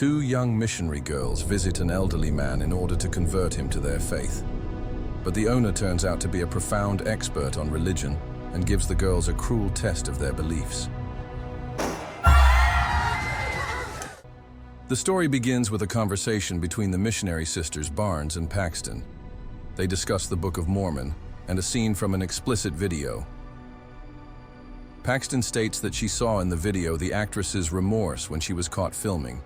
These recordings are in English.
Two young missionary girls visit an elderly man in order to convert him to their faith. But the owner turns out to be a profound expert on religion and gives the girls a cruel test of their beliefs. The story begins with a conversation between the missionary sisters Barnes and Paxton. They discuss the Book of Mormon and a scene from an explicit video. Paxton states that she saw in the video the actress's remorse when she was caught filming,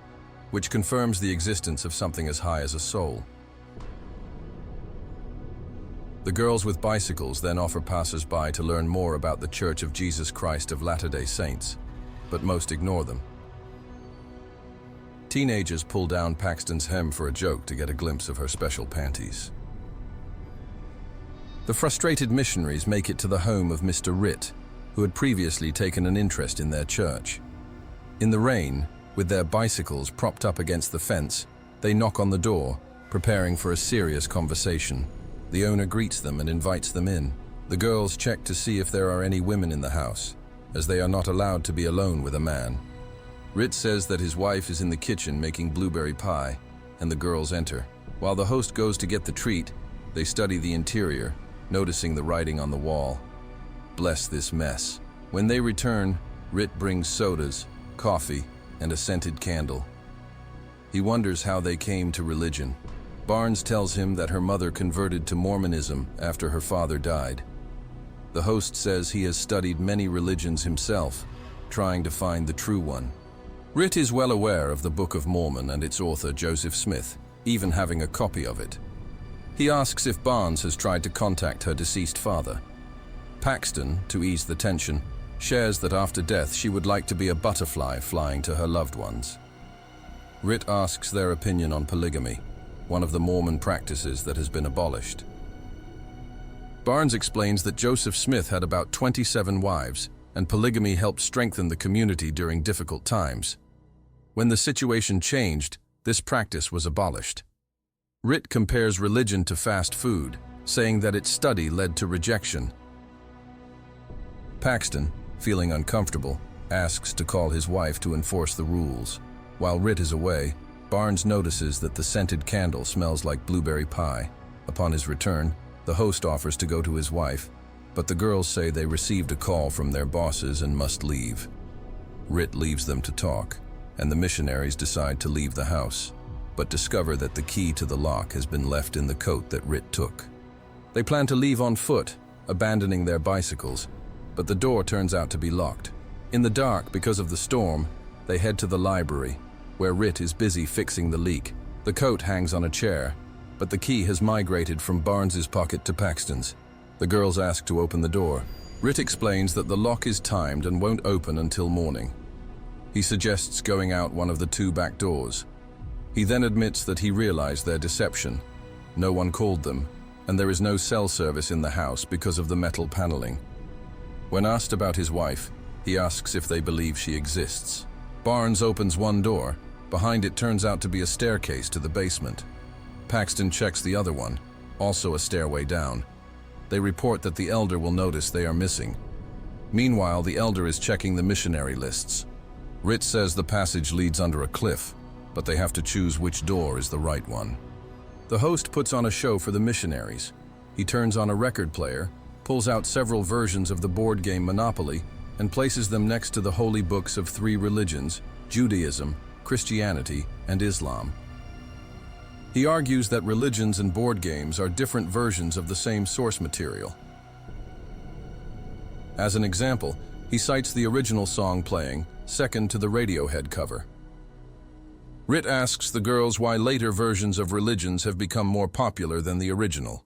which confirms the existence of something as high as a soul. The girls with bicycles then offer passers-by to learn more about the Church of Jesus Christ of Latter-day Saints, but most ignore them. Teenagers pull down Paxton's hem for a joke to get a glimpse of her special panties. The frustrated missionaries make it to the home of Mr. Ritt, who had previously taken an interest in their church. In the rain, with their bicycles propped up against the fence, they knock on the door, preparing for a serious conversation. The owner greets them and invites them in. The girls check to see if there are any women in the house, as they are not allowed to be alone with a man. Ritt says that his wife is in the kitchen making blueberry pie, and the girls enter. While the host goes to get the treat, they study the interior, noticing the writing on the wall. Bless this mess. When they return, Ritt brings sodas, coffee, and a scented candle. He wonders how they came to religion. Barnes tells him that her mother converted to Mormonism after her father died. The host says he has studied many religions himself, trying to find the true one. Ritt is well aware of the Book of Mormon and its author Joseph Smith, even having a copy of it. He asks if Barnes has tried to contact her deceased father. Paxton, to ease the tension, shares that after death she would like to be a butterfly flying to her loved ones. Ritt asks their opinion on polygamy, one of the Mormon practices that has been abolished. Barnes explains that Joseph Smith had about 27 wives, and polygamy helped strengthen the community during difficult times. When the situation changed, this practice was abolished. Ritt compares religion to fast food, saying that its study led to rejection. Paxton, feeling uncomfortable, asks to call his wife to enforce the rules. While Ritt is away, Barnes notices that the scented candle smells like blueberry pie. Upon his return, the host offers to go to his wife, but the girls say they received a call from their bosses and must leave. Ritt leaves them to talk, and the missionaries decide to leave the house, but discover that the key to the lock has been left in the coat that Ritt took. They plan to leave on foot, abandoning their bicycles, but the door turns out to be locked. In the dark, because of the storm, they head to the library, where Ritt is busy fixing the leak. The coat hangs on a chair, but the key has migrated from Barnes's pocket to Paxton's. The girls ask to open the door. Ritt explains that the lock is timed and won't open until morning. He suggests going out one of the two back doors. He then admits that he realized their deception. No one called them, and there is no cell service in the house because of the metal paneling. When asked about his wife, he asks if they believe she exists. Barnes opens one door. Behind it turns out to be a staircase to the basement. Paxton checks the other one, also a stairway down. They report that the elder will notice they are missing. Meanwhile, the elder is checking the missionary lists. Ritt says the passage leads under a cliff, but they have to choose which door is the right one. The host puts on a show for the missionaries. He turns on a record player, pulls out several versions of the board game Monopoly, and places them next to the holy books of three religions, Judaism, Christianity, and Islam. He argues that religions and board games are different versions of the same source material. As an example, he cites the original song playing, second to the Radiohead cover. Ritt asks the girls why later versions of religions have become more popular than the original.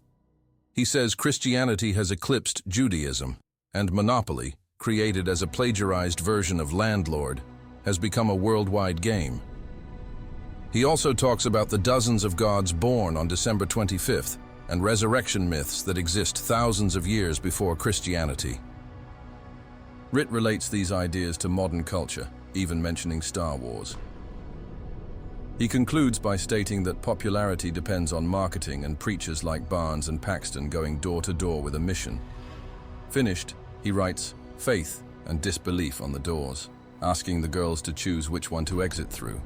He says Christianity has eclipsed Judaism, and Monopoly, created as a plagiarized version of Landlord, has become a worldwide game. He also talks about the dozens of gods born on December 25th and resurrection myths that exist thousands of years before Christianity. Ritt relates these ideas to modern culture, even mentioning Star Wars. He concludes by stating that popularity depends on marketing and preachers like Barnes and Paxton going door to door with a mission. Finished, he writes, "Faith and disbelief" on the doors, asking the girls to choose which one to exit through.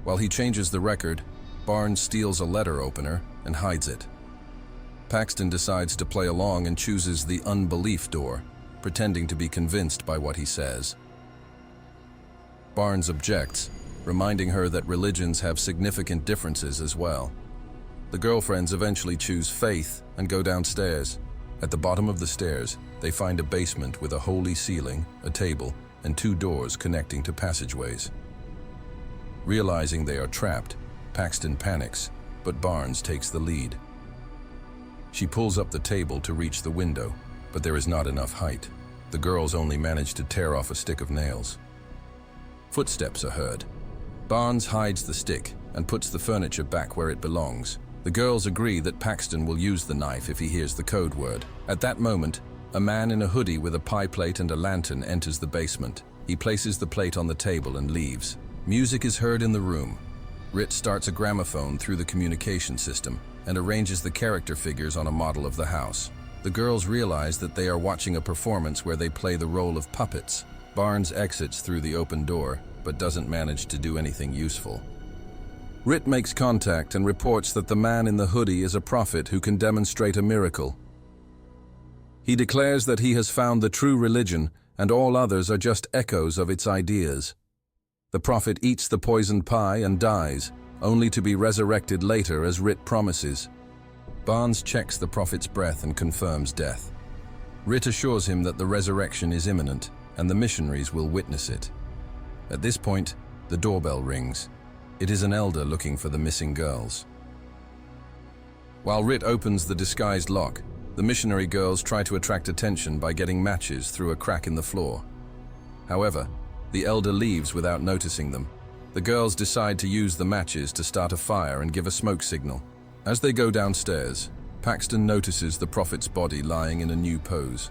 While he changes the record, Barnes steals a letter opener and hides it. Paxton decides to play along and chooses the unbelief door, pretending to be convinced by what he says. Barnes objects, reminding her that religions have significant differences as well. The girlfriends eventually choose faith and go downstairs. At the bottom of the stairs, they find a basement with a holy ceiling, a table, and 2 doors connecting to passageways. Realizing they are trapped, Paxton panics, but Barnes takes the lead. She pulls up the table to reach the window, but there is not enough height. The girls only manage to tear off a stick of nails. Footsteps are heard. Barnes hides the stick and puts the furniture back where it belongs. The girls agree that Paxton will use the knife if he hears the code word. At that moment, a man in a hoodie with a pie plate and a lantern enters the basement. He places the plate on the table and leaves. Music is heard in the room. Rit starts a gramophone through the communication system and arranges the character figures on a model of the house. The girls realize that they are watching a performance where they play the role of puppets. Barnes exits through the open door, but doesn't manage to do anything useful. Rit makes contact and reports that the man in the hoodie is a prophet who can demonstrate a miracle. He declares that he has found the true religion and all others are just echoes of its ideas. The prophet eats the poisoned pie and dies, only to be resurrected later as Rit promises. Barnes checks the prophet's breath and confirms death. Rit assures him that the resurrection is imminent and the missionaries will witness it. At this point, the doorbell rings. It is an elder looking for the missing girls. While Rit opens the disguised lock, the missionary girls try to attract attention by getting matches through a crack in the floor. However, the elder leaves without noticing them. The girls decide to use the matches to start a fire and give a smoke signal. As they go downstairs, Paxton notices the prophet's body lying in a new pose.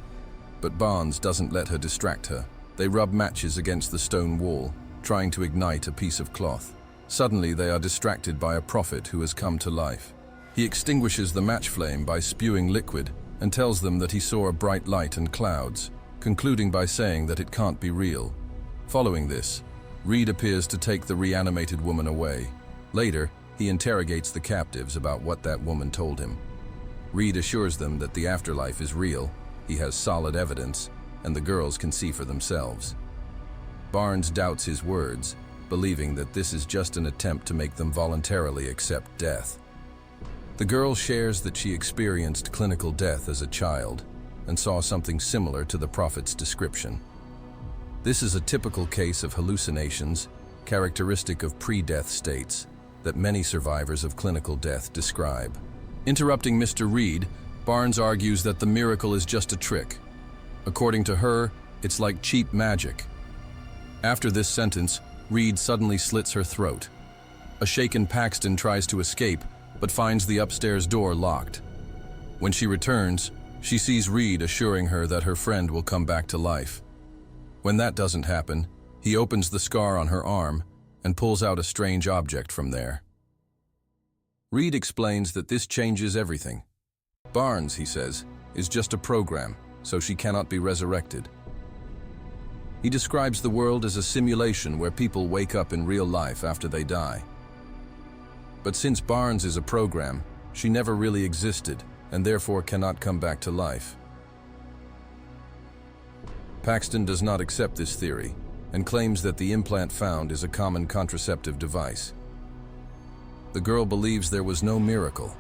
But Barnes doesn't let her distract her. They rub matches against the stone wall, trying to ignite a piece of cloth. Suddenly, they are distracted by a prophet who has come to life. He extinguishes the match flame by spewing liquid and tells them that he saw a bright light and clouds, concluding by saying that it can't be real. Following this, Reed appears to take the reanimated woman away. Later, he interrogates the captives about what that woman told him. Reed assures them that the afterlife is real, he has solid evidence, and the girls can see for themselves. Barnes doubts his words, believing that this is just an attempt to make them voluntarily accept death. The girl shares that she experienced clinical death as a child and saw something similar to the prophet's description. This is a typical case of hallucinations, characteristic of pre-death states, that many survivors of clinical death describe. Interrupting Mr. Reed, Barnes argues that the miracle is just a trick. According to her, it's like cheap magic. After this sentence, Reed suddenly slits her throat. A shaken Paxton tries to escape, but finds the upstairs door locked. When she returns, she sees Reed assuring her that her friend will come back to life. When that doesn't happen, he opens the scar on her arm and pulls out a strange object from there. Reed explains that this changes everything. Barnes, he says, is just a program, so she cannot be resurrected. He describes the world as a simulation where people wake up in real life after they die. But since Barnes is a program, she never really existed and therefore cannot come back to life. Paxton does not accept this theory and claims that the implant found is a common contraceptive device. The girl believes there was no miracle.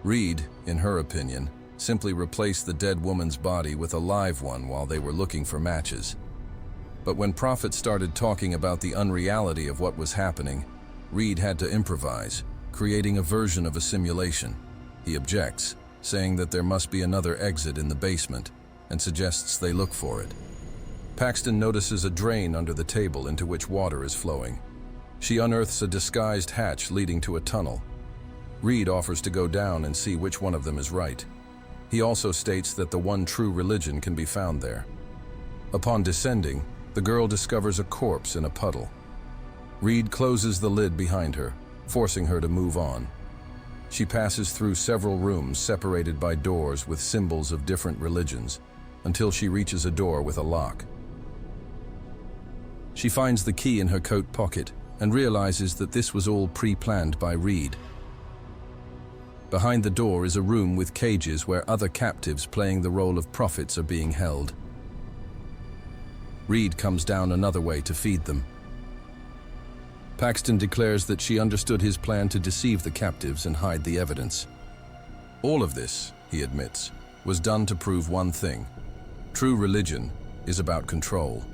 Reed, in her opinion, simply replaced the dead woman's body with a live one while they were looking for matches. But when Prophet started talking about the unreality of what was happening, Reed had to improvise, creating a version of a simulation. He objects, saying that there must be another exit in the basement, and suggests they look for it. Paxton notices a drain under the table into which water is flowing. She unearths a disguised hatch leading to a tunnel. Reed offers to go down and see which one of them is right. He also states that the one true religion can be found there. Upon descending, the girl discovers a corpse in a puddle. Reed closes the lid behind her, forcing her to move on. She passes through several rooms separated by doors with symbols of different religions, until she reaches a door with a lock. She finds the key in her coat pocket and realizes that this was all pre-planned by Reed. Behind the door is a room with cages where other captives playing the role of prophets are being held. Reed comes down another way to feed them. Paxton declares that she understood his plan to deceive the captives and hide the evidence. All of this, he admits, was done to prove one thing: true religion is about control.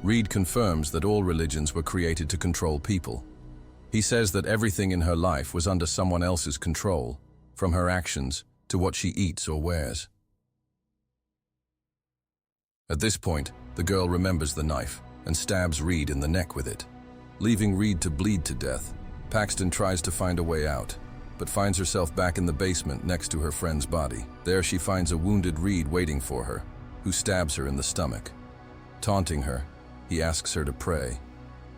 Reed confirms that all religions were created to control people. He says that everything in her life was under someone else's control, from her actions to what she eats or wears. At this point, the girl remembers the knife and stabs Reed in the neck with it. Leaving Reed to bleed to death, Paxton tries to find a way out, but finds herself back in the basement next to her friend's body. There she finds a wounded Reed waiting for her, who stabs her in the stomach. Taunting her, he asks her to pray.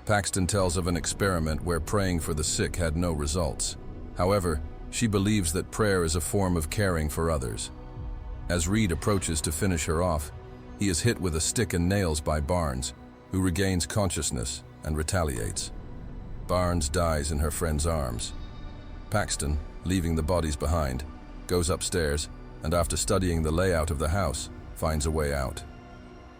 Paxton tells of an experiment where praying for the sick had no results. However, she believes that prayer is a form of caring for others. As Reed approaches to finish her off, he is hit with a stick and nails by Barnes, who regains consciousness and retaliates. Barnes dies in her friend's arms. Paxton, leaving the bodies behind, goes upstairs and after studying the layout of the house, finds a way out.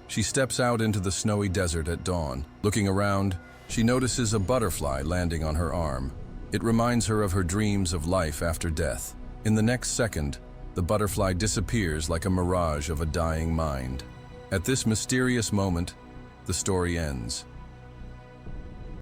She steps out into the snowy desert at dawn. Looking around, she notices a butterfly landing on her arm. It reminds her of her dreams of life after death. In the next second, the butterfly disappears like a mirage of a dying mind. At this mysterious moment, the story ends.